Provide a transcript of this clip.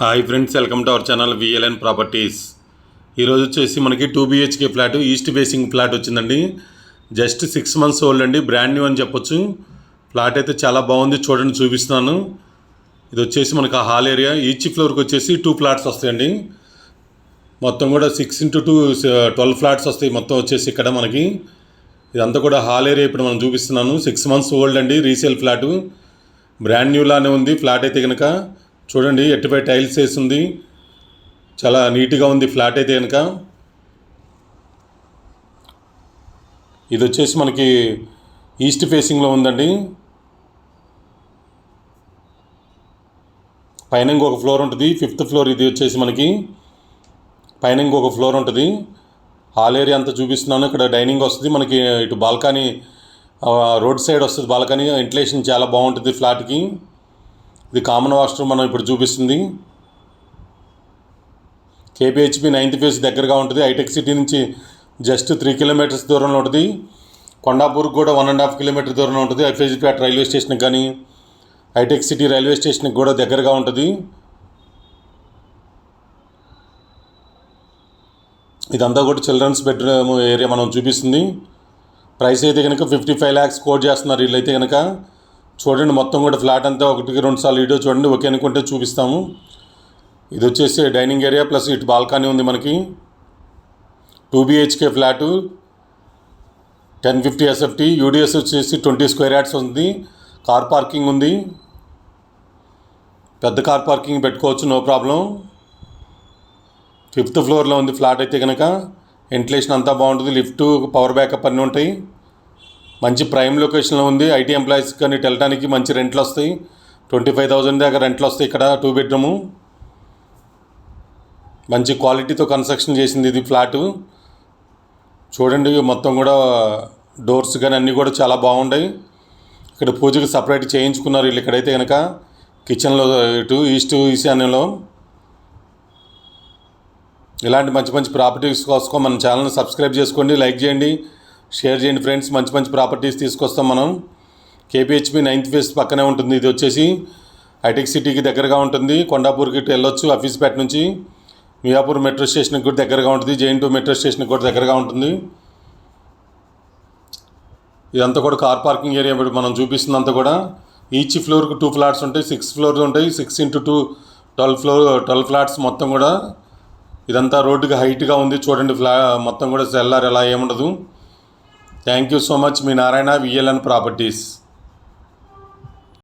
Hi friends, welcome to our channel VLN properties. ఈరోజు వచ్చేసి మనకి 2 BHK flat, east facing flat వచ్చిందండి. Just 6 months old అండి, brand new అని చెప్పొచ్చు. ఫ్లాట్ అయితే చాలా బాగుంది, చూడండి చూపిస్తున్నాను. ఇది వచ్చేసి మనకు ఆ హాల్ ఏరియా. ఈచ్ ఫ్లోర్కి వచ్చేసి 2 ఫ్లాట్స్ వస్తాయండి. మొత్తం కూడా 6x2 12 ఫ్లాట్స్ వస్తాయి మొత్తం వచ్చేసి ఇక్కడ మనకి. ఇదంతా కూడా హాల్ ఏరియా ఇప్పుడు మనం చూపిస్తున్నాను. 6 months ఓల్డ్ అండి, రీసేల్ ఫ్లాటు. బ్రాండ్ న్యూ లానే ఉంది ఫ్లాట్ అయితే కనుక. చూడండి ఎట్టుపై టైల్స్ వేసి ఉంది, చాలా నీట్గా ఉంది ఫ్లాట్ అయితే కనుక. ఇది వచ్చేసి మనకి ఈస్ట్ ఫేసింగ్లో ఉందండి. పైన ఇంకొక ఫ్లోర్ ఉంటుంది, 5th ఫ్లోర్ ఇది వచ్చేసి మనకి. పైన ఇంకొక ఫ్లోర్ ఉంటుంది. హాల్ ఏరియా అంతా చూపిస్తున్నాను. ఇక్కడ డైనింగ్ వస్తుంది మనకి, ఇటు బాల్కనీ రోడ్ సైడ్ వస్తుంది బాల్కనీ. వెంటిలేషన్ చాలా బాగుంటుంది ఫ్లాట్కి. ఇది కామన్ వాష్రూమ్ మనం ఇప్పుడు చూపిస్తుంది. KPHP 9th ఫేజ్ దగ్గరగా ఉంటుంది. హైటెక్ సిటీ నుంచి జస్ట్ 3 kilometers దూరంలో ఉంటుంది. కొండాపూర్కి కూడా 1.5 kilometer దూరంలో ఉంటుంది. FHPేట రైల్వే స్టేషన్కి కానీ హైటెక్ సిటీ రైల్వే స్టేషన్కి కూడా దగ్గరగా ఉంటుంది. ఇదంతా కూడా చిల్డ్రన్స్ బెడ్రూమ్ ఏరియా మనం చూపిస్తుంది. ప్రైస్ అయితే కనుక 55 lakhs కోట్ చేస్తున్నారు వీళ్ళైతే కనుక. చూడండి మొత్తం కూడా ఫ్లాట్ అంతా 1-2 సార్లు వీడియో చూడండి, ఓకే అనుకుంటే చూపిస్తాము. ఇది వచ్చేసి డైనింగ్ ఏరియా ప్లస్ ఇటు బాల్కనీ ఉంది మనకి. 2 BHK ఫ్లాటు, 1050 SFT, UDS వచ్చేసి 20 square yards ఉంది. కార్ పార్కింగ్ ఉంది, పెద్ద కార్ పార్కింగ్ పెట్టుకోవచ్చు, నో ప్రాబ్లం. 5th ఫ్లోర్లో ఉంది ఫ్లాట్ అయితే కనుక. వెంటిలేషన్ అంతా బాగుంటుంది, లిఫ్ట్, పవర్ బ్యాకప్ అన్నీ ఉంటాయి. మంచి ప్రైమ్ లొకేషన్లో ఉంది. IT ఎంప్లాయీస్ కానీ వెళ్ళడానికి మంచి రెంట్లు వస్తాయి. 25,000 దాకా రెంట్లు వస్తాయి ఇక్కడ. 2 bedroom, మంచి క్వాలిటీతో కన్స్ట్రక్షన్ చేసింది ఇది ఫ్లాటు. చూడండి మొత్తం కూడా డోర్స్ కానీ అన్నీ కూడా చాలా బాగున్నాయి. ఇక్కడ పూజకి సపరేట్ చేయించుకున్నారు వీళ్ళు ఇక్కడైతే కనుక. కిచెన్లో ఇటు ఈశాన్యంలో. ఇలాంటి మంచి మంచి ప్రాపర్టీస్ కోసం మన ఛానల్ని సబ్స్క్రైబ్ చేసుకోండి, లైక్ చేయండి, షేర్ చేయండి ఫ్రెండ్స్. మంచి మంచి ప్రాపర్టీస్ తీసుకొస్తాం మనం. KPHP 9th ఫేజ్ పక్కనే ఉంటుంది. ఇది వచ్చేసి హైటెక్ సిటీకి దగ్గరగా ఉంటుంది. కొండాపూర్కి వెళ్ళొచ్చు అఫీస్పేట నుంచి. మియాపూర్ మెట్రో స్టేషన్కి కూడా దగ్గరగా ఉంటుంది. JN2 మెట్రో స్టేషన్కి కూడా దగ్గరగా ఉంటుంది. ఇదంతా కూడా కార్ పార్కింగ్ ఏరియా మనం చూపిస్తుందంతా కూడా. ఈచ్ ఫ్లోర్కి 2 ఫ్లాట్స్ ఉంటాయి, 6 floors ఉంటాయి. 6x2 12 ఫ్లాట్స్ మొత్తం కూడా. ఇదంతా రోడ్డుకి హైట్గా ఉంది చూడండి. మొత్తం కూడా సెల్లార్ ఎలా ఏముండదు. Thank you so much. Me Narayana, VLN properties.